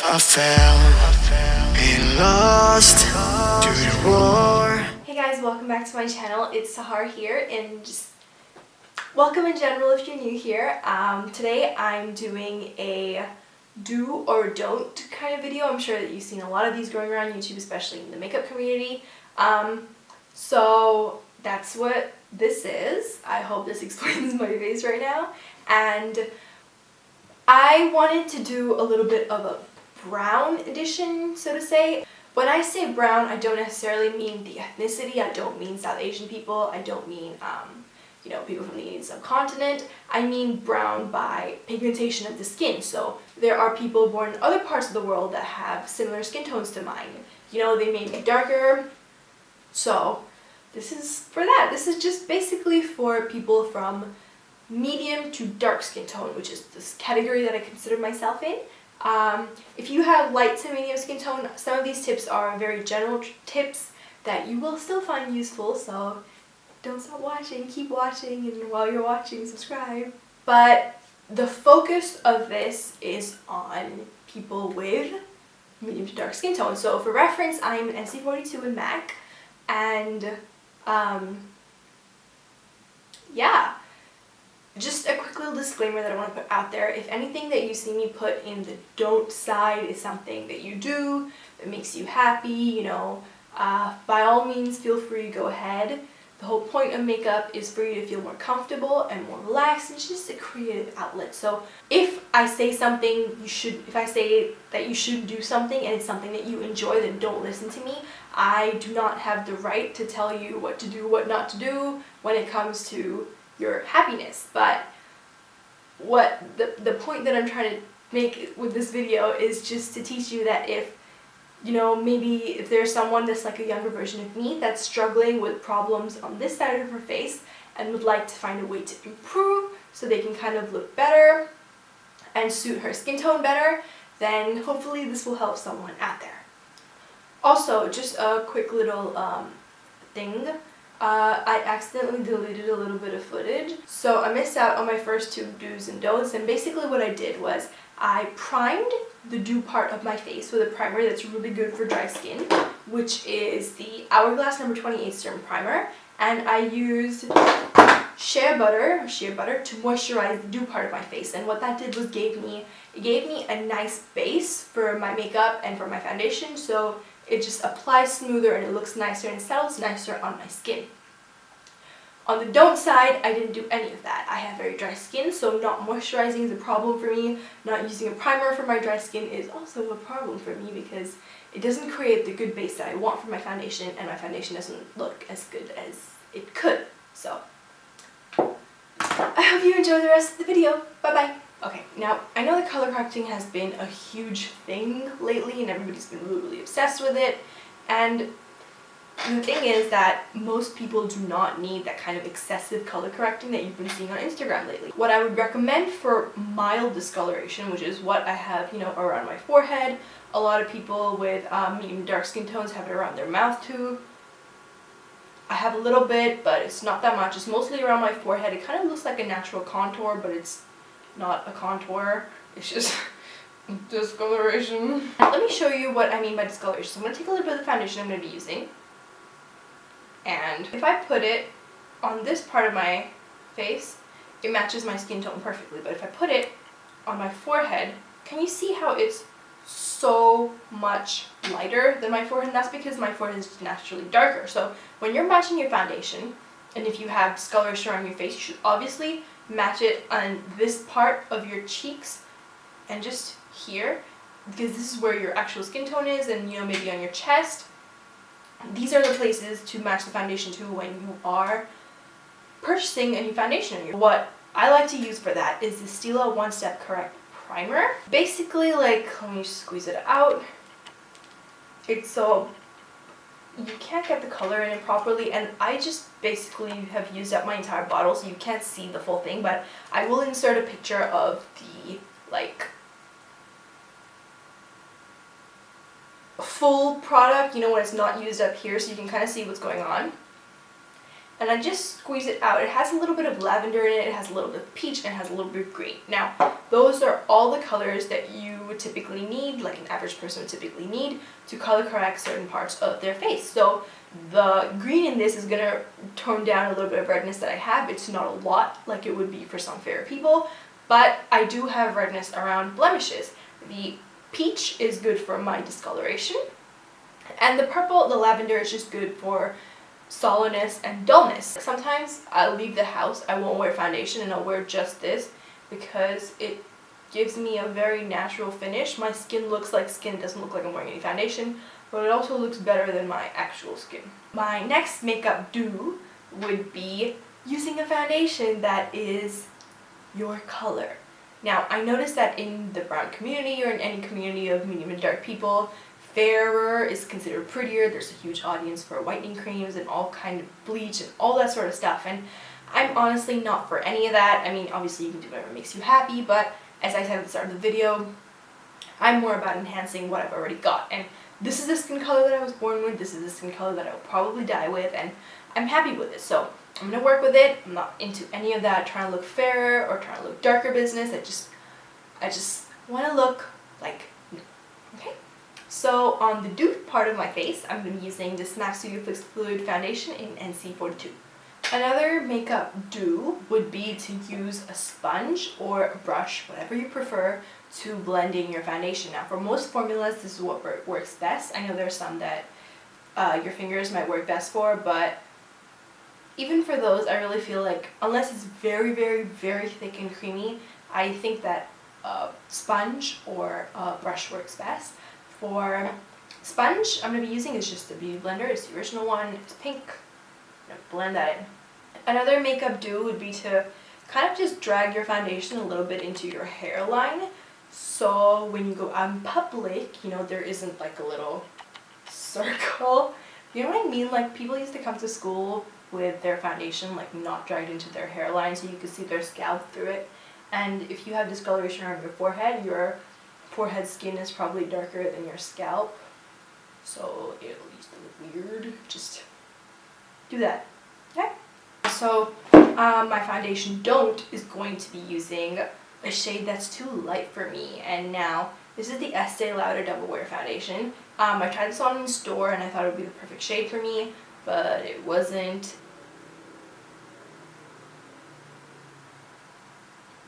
I fell, being lost to the war. Hey guys, welcome back to my channel. It's Sahar here, and just welcome in general if you're new here. Today I'm doing a do or don't kind of video. I'm sure that you've seen a lot of these going around YouTube, especially in the makeup community. So that's what this is. I hope this explains my face right now. And I wanted to do a little bit of a brown edition, so to say. When I say brown, I don't necessarily mean the ethnicity. I don't mean South Asian people. I don't mean, people from the Indian subcontinent. I mean brown by pigmentation of the skin. So there are people born in other parts of the world that have similar skin tones to mine. You know, they may be darker. So this is for that. This is just basically for people from medium to dark skin tone, which is this category that I consider myself in. If you have light to medium skin tone, some of these tips are very general tips that you will still find useful, so don't stop watching, keep watching, and while you're watching, subscribe. But the focus of this is on people with medium to dark skin tone. So for reference, I'm an NC42 in MAC, and yeah. Just a quick little disclaimer that I want to put out there. If anything that you see me put in the don't side is something that you do, that makes you happy, by all means feel free to go ahead. The whole point of makeup is for you to feel more comfortable and more relaxed. It's just a creative outlet. So if I say something if I say that you should do something and it's something that you enjoy, then don't listen to me. I do not have the right to tell you what to do, what not to do when it comes to your happiness. But what the point that I'm trying to make with this video is just to teach you that if maybe if there's someone that's like a younger version of me that's struggling with problems on this side of her face and would like to find a way to improve so they can kind of look better and suit her skin tone better, then hopefully this will help someone out there. Also, just a quick little thing. I accidentally deleted a little bit of footage, so I missed out on my first two do's and don'ts, and basically what I did was I primed the do part of my face with a primer that's really good for dry skin, which is the Hourglass No. 28 Serum Primer, and I used shea butter to moisturize the do part of my face, and what that did was gave me a nice base for my makeup and for my foundation, so it just applies smoother and it looks nicer and settles nicer on my skin. On the don't side, I didn't do any of that. I have very dry skin, so not moisturizing is a problem for me. Not using a primer for my dry skin is also a problem for me because it doesn't create the good base that I want for my foundation, and my foundation doesn't look as good as it could. So I hope you enjoy the rest of the video. Bye bye. Okay, now I know that color correcting has been a huge thing lately and everybody's been really obsessed with it, and the thing is that most people do not need that kind of excessive color correcting that you've been seeing on Instagram lately. What I would recommend for mild discoloration, which is what I have, around my forehead, a lot of people with medium dark skin tones have it around their mouth too. I have a little bit, but it's not that much. It's mostly around my forehead. It kind of looks like a natural contour, but it's not a contour, it's just discoloration. Let me show you what I mean by discoloration. So I'm going to take a little bit of the foundation I'm going to be using, and if I put it on this part of my face, it matches my skin tone perfectly, but if I put it on my forehead, can you see how it's so much lighter than my forehead? And that's because my forehead is naturally darker. So when you're matching your foundation, and if you have discoloration around your face, you should obviously match it on this part of your cheeks and just here, because this is where your actual skin tone is, and maybe on your chest. These are the places to match the foundation to when you are purchasing a new foundation. What I like to use for that is the Stila One Step Correct Primer. Basically, let me squeeze it out. It's so you can't get the color in it properly, and I just basically have used up my entire bottle, so you can't see the full thing, but I will insert a picture of the full product, when it's not used up here, so you can kind of see what's going on. and I just squeeze it out. It has a little bit of lavender in it, it has a little bit of peach, and it has a little bit of green. Now, those are all the colors that you would typically need, like an average person would typically need, to color correct certain parts of their face. So the green in this is going to tone down a little bit of redness that I have. It's not a lot like it would be for some fairer people, but I do have redness around blemishes. The peach is good for my discoloration, and the purple, the lavender, is just good for solidness and dullness. Sometimes I'll leave the house, I won't wear foundation, and I'll wear just this because it gives me a very natural finish. My skin looks like skin, it doesn't look like I'm wearing any foundation, but it also looks better than my actual skin. My next makeup do would be using a foundation that is your color. Now, I noticed that in the brown community, or in any community of medium and dark people, fairer is considered prettier. There's a huge audience for whitening creams and all kind of bleach and all that sort of stuff, and I'm honestly not for any of that. I mean, obviously you can do whatever makes you happy, but as I said at the start of the video, I'm more about enhancing what I've already got, and this is the skin color that I was born with, this is the skin color that I will probably die with, and I'm happy with it, so I'm gonna work with it. I'm not into any of that trying to look fairer or trying to look darker business. I just want to look like me. Okay? So on the do part of my face, I'm going to be using this MAC Studio Fix Fluid Foundation in NC42. Another makeup do would be to use a sponge or a brush, whatever you prefer, to blend in your foundation. Now, for most formulas, this is what works best. I know there's some that your fingers might work best for, but even for those, I really feel like, unless it's very, very, very thick and creamy, I think that sponge or brush works best. For sponge, I'm going to be using is just the Beauty Blender. It's the original one. It's pink. I'm going to blend that in. Another makeup do would be to kind of just drag your foundation a little bit into your hairline. So when you go out in public, you know, there isn't like a little circle. You know what I mean? Like, people used to come to school with their foundation like not dragged into their hairline so you could see their scalp through it. And if you have discoloration around your forehead skin is probably darker than your scalp, so it'll used to look weird. Just do that. Okay? So my foundation don't is going to be using a shade that's too light for me, and now this is the Estee Lauder Double Wear Foundation. I tried this on in the store and I thought it would be the perfect shade for me, but it wasn't.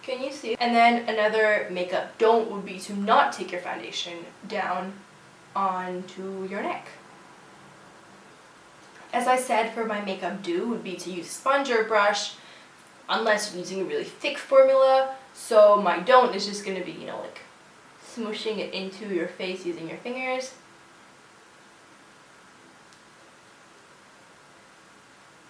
Can you see? And then another makeup don't would be to not take your foundation down onto your neck. As I said, for my makeup do would be to use a sponge or a brush, unless you're using a really thick formula. So my don't is just going to be, you know, like smooshing it into your face using your fingers.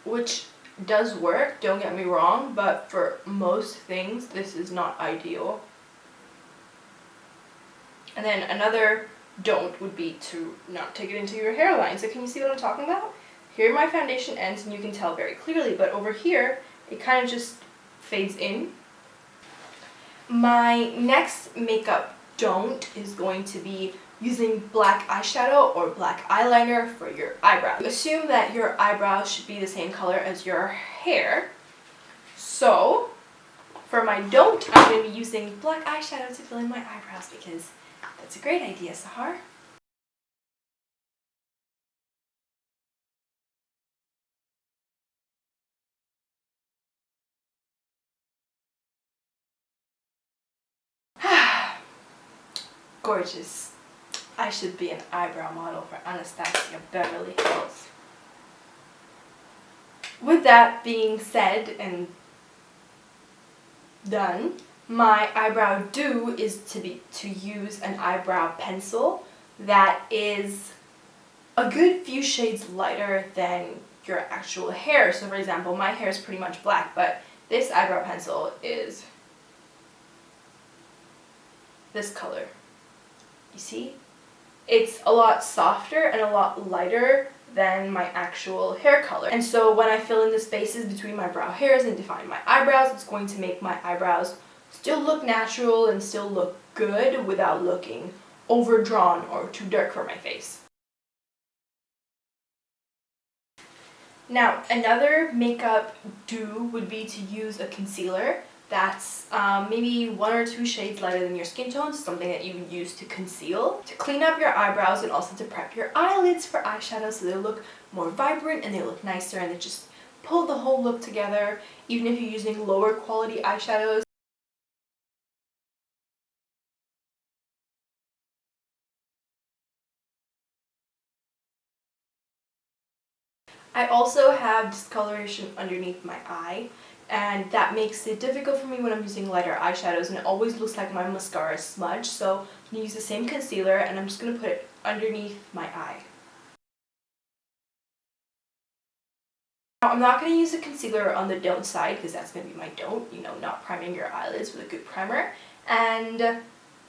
Which does work, don't get me wrong, but for most things this is not ideal. And then another don't would be to not take it into your hairline. So can you see what I'm talking about? Here my foundation ends and you can tell very clearly, but over here it kind of just fades in. My next makeup don't is going to be using black eyeshadow or black eyeliner for your eyebrows. Assume that your eyebrows should be the same color as your hair. So for my don't, I'm going to be using black eyeshadow to fill in my eyebrows because that's a great idea, Sahar. Gorgeous. I should be an eyebrow model for Anastasia Beverly Hills. With that being said and done, my eyebrow do is to use an eyebrow pencil that is a good few shades lighter than your actual hair. So for example, my hair is pretty much black, but this eyebrow pencil is this color. You see? It's a lot softer and a lot lighter than my actual hair color. And so when I fill in the spaces between my brow hairs and define my eyebrows, it's going to make my eyebrows still look natural and still look good without looking overdrawn or too dark for my face. Now, another makeup do would be to use a concealer that's maybe 1 or 2 shades lighter than your skin tone, something that you would use to conceal, to clean up your eyebrows, and also to prep your eyelids for eyeshadow so they look more vibrant and they look nicer and they just pull the whole look together, even if you're using lower quality eyeshadows. I also have discoloration underneath my eye, and that makes it difficult for me when I'm using lighter eyeshadows, and it always looks like my mascara is smudged. So I'm going to use the same concealer and I'm just going to put it underneath my eye. Now, I'm not going to use a concealer on the don't side because that's going to be my don't, you know, not priming your eyelids with a good primer. And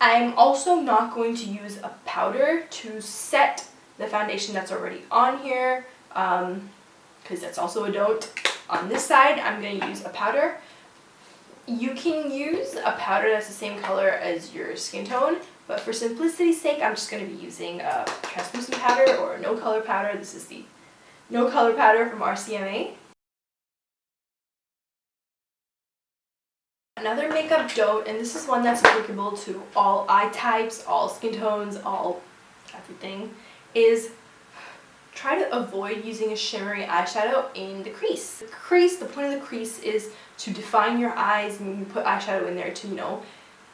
I'm also not going to use a powder to set the foundation that's already on here, because that's also a don't. On this side, I'm going to use a powder. You can use a powder that's the same color as your skin tone, but for simplicity's sake, I'm just going to be using a translucent powder or a no color powder. This is the no color powder from RCMA. Another makeup don't, and this is one that's applicable to all eye types, all skin tones, all everything, is try to avoid using a shimmery eyeshadow in the crease. The point of the crease is to define your eyes, and you put eyeshadow in there to, you know,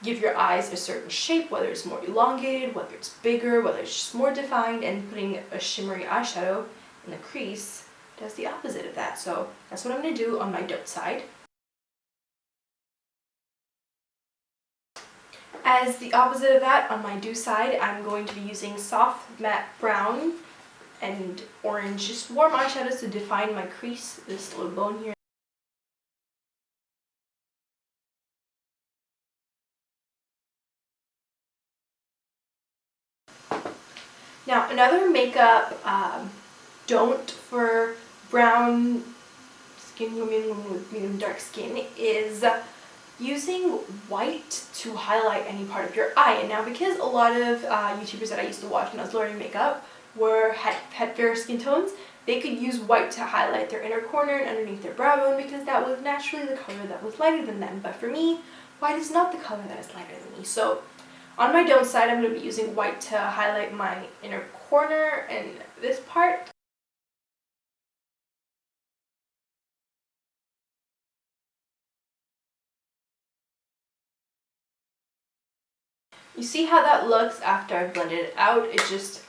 give your eyes a certain shape, whether it's more elongated, whether it's bigger, whether it's just more defined, and putting a shimmery eyeshadow in the crease does the opposite of that. So that's what I'm going to do on my don't side. As the opposite of that, on my do side, I'm going to be using soft matte brown and orange, just warm eyeshadows to define my crease, this little bone here. Now, another makeup don't for brown skin women with medium dark skin is using white to highlight any part of your eye. And now, because a lot of YouTubers that I used to watch when I was learning makeup had fair skin tones, they could use white to highlight their inner corner and underneath their brow bone because that was naturally the color that was lighter than them. But for me, white is not the color that is lighter than me. So on my don't side, I'm going to be using white to highlight my inner corner and this part. You see how that looks after I've blended it out? It just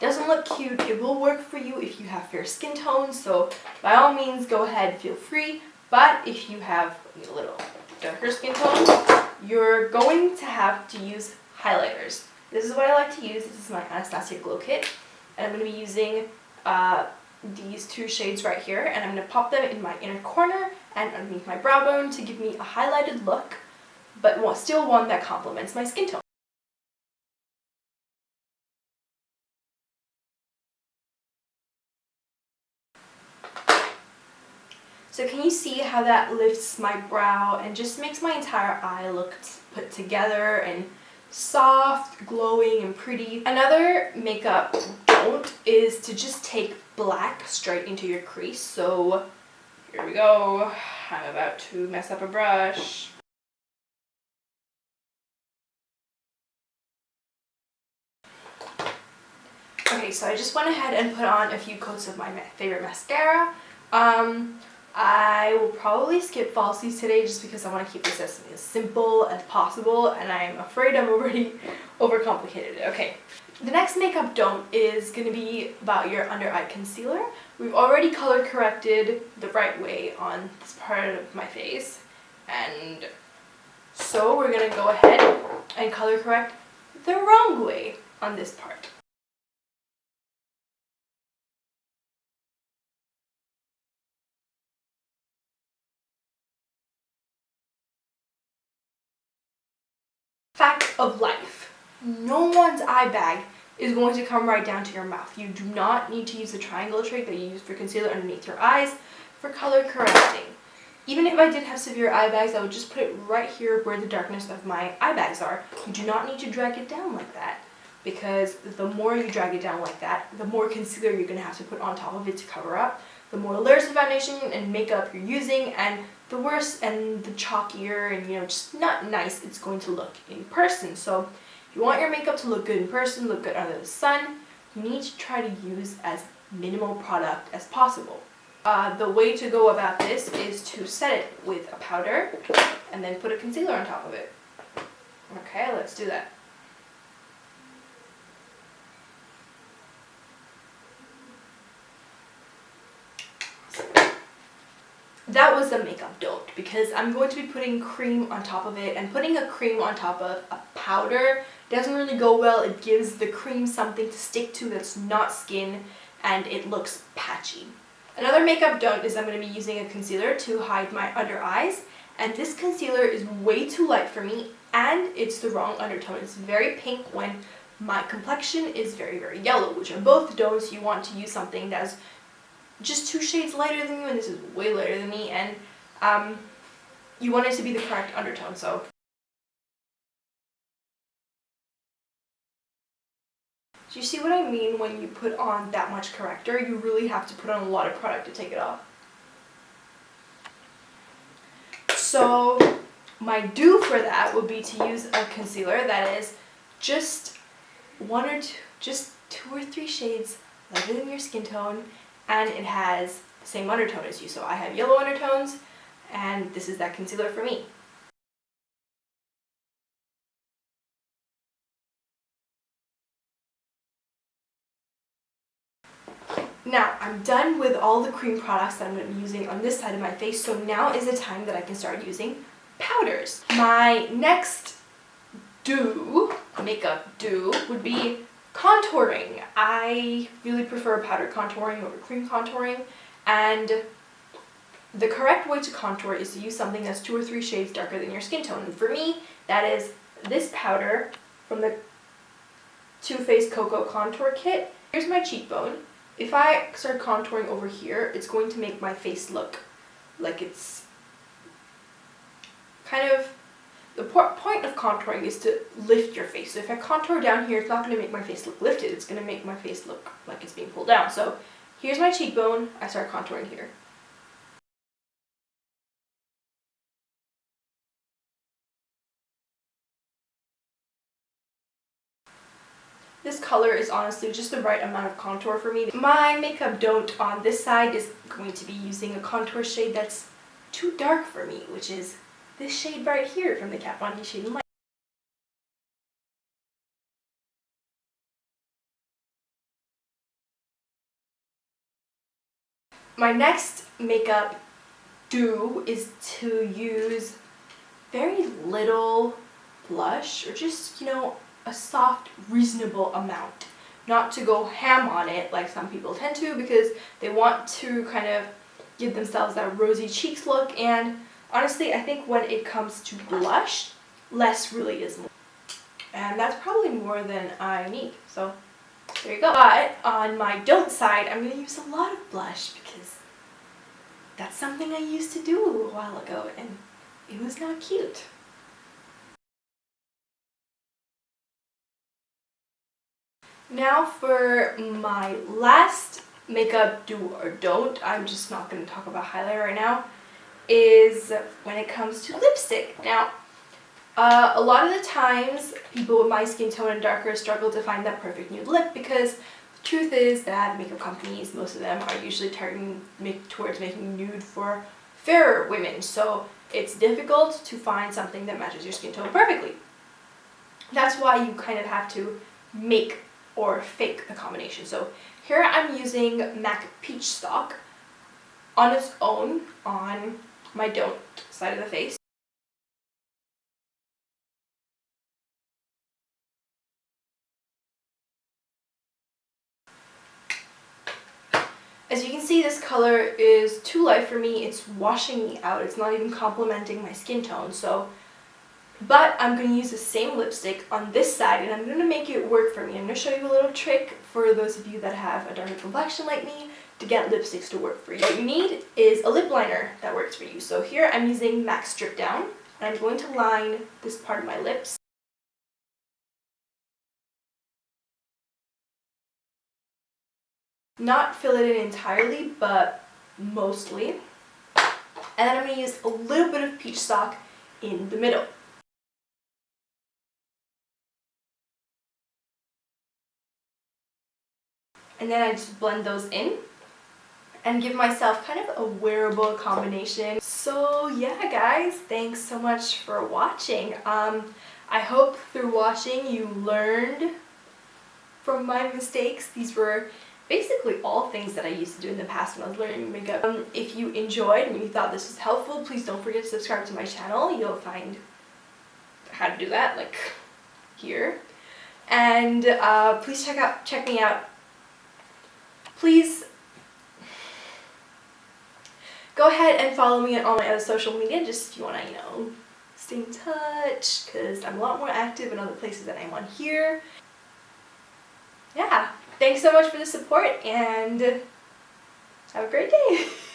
doesn't look cute. It will work for you if you have fair skin tones, so by all means go ahead, feel free. But if you have a little darker skin tone, you're going to have to use highlighters. This is what I like to use. This is my Anastasia Glow Kit, and I'm going to be using these 2 shades right here, and I'm going to pop them in my inner corner and underneath my brow bone to give me a highlighted look, but still one that complements my skin tone. So can you see how that lifts my brow and just makes my entire eye look put together and soft, glowing, and pretty? Another makeup don't is to just take black straight into your crease. So here we go. I'm about to mess up a brush. Okay, so I just went ahead and put on a few coats of my favorite mascara. I will probably skip falsies today just because I want to keep this as simple as possible, and I'm afraid I've already overcomplicated it. Okay, the next makeup don't is going to be about your under eye concealer. We've already color corrected the right way on this part of my face, and so we're going to go ahead and color correct the wrong way on this part. Fact of life, no one's eye bag is going to come right down to your mouth. You do not need to use the triangle trick that you use for concealer underneath your eyes for color correcting. Even if I did have severe eye bags, I would just put it right here where the darkness of my eye bags are. You do not need to drag it down like that, because the more you drag it down like that, the more concealer you're going to have to put on top of it to cover up, the more layers of foundation and makeup you're using, and the worse and the chalkier and, you know, just not nice it's going to look in person. So if you want your makeup to look good in person, look good under the sun, you need to try to use as minimal product as possible. The way to go about this is to set it with a powder and then put a concealer on top of it. Okay, let's do that. That was the makeup don't, because I'm going to be putting cream on top of it, and putting a cream on top of a powder doesn't really go well. It gives the cream something to stick to that's not skin, and it looks patchy. Another makeup don't is I'm going to be using a concealer to hide my under eyes, and this concealer is way too light for me, and it's the wrong undertone. It's very pink when my complexion is very, very yellow, which are both don'ts. You want to use something that's just 2 shades lighter than you, and this is way lighter than me, and you want it to be the correct undertone. So do you see what I mean when you put on that much corrector? You really have to put on a lot of product to take it off. So my do for that would be to use a concealer that is just 2 or 3 shades lighter than your skin tone, and it has the same undertone as you. So I have yellow undertones, and this is that concealer for me. Now, I'm done with all the cream products that I'm going to be using on this side of my face, so now is the time that I can start using powders. My next makeup do, would be contouring. I really prefer powder contouring over cream contouring, and the correct way to contour is to use something that's 2 or 3 shades darker than your skin tone. And for me, that is this powder from the Too Faced Cocoa Contour Kit. Here's my cheekbone. If I start contouring over here, it's going to make my face look like it's kind of, the point of contouring is to lift your face. So if I contour down here, it's not going to make my face look lifted. It's going to make my face look like it's being pulled down. So here's my cheekbone. I start contouring here. This color is honestly just the right amount of contour for me. My makeup don't on this side is going to be using a contour shade that's too dark for me, which is this shade right here from the Kat Von D Shade and Light. My next makeup do is to use very little blush, or just, you know, a soft, reasonable amount. Not to go ham on it like some people tend to, because they want to kind of give themselves that rosy cheeks look, and honestly, I think when it comes to blush, less really is more. And that's probably more than I need, so there you go. But on my don't side, I'm going to use a lot of blush, because that's something I used to do a little while ago, and it was not cute. Now for my last makeup do or don't, I'm just not going to talk about highlighter right now, is when it comes to lipstick. Now, a lot of the times, people with my skin tone and darker struggle to find that perfect nude lip, because the truth is that makeup companies, most of them, are usually targeting towards making nude for fairer women, so it's difficult to find something that matches your skin tone perfectly. That's why you kind of have to make or fake the combination. So here I'm using MAC Peach Stock on its own on my don't side of the face. As you can see, this color is too light for me. It's washing me out. It's not even complementing my skin tone. But I'm going to use the same lipstick on this side, and I'm going to make it work for me. I'm going to show you a little trick for those of you that have a darker complexion like me to get lipsticks to work for you. What you need is a lip liner that works for you. So here I'm using MAC Strip Down, and I'm going to line this part of my lips. Not fill it in entirely, but mostly. And then I'm going to use a little bit of peach stock in the middle. And then I just blend those in and give myself kind of a wearable combination. So yeah guys, thanks so much for watching. I hope through watching you learned from my mistakes. These were basically all things that I used to do in the past when I was learning makeup. If you enjoyed and you thought this was helpful, please don't forget to subscribe to my channel. You'll find how to do that like here. And please check me out. Please go ahead and follow me on all my other social media, just if you want to, you know, stay in touch, because I'm a lot more active in other places than I am on here. Yeah, thanks so much for the support, and have a great day.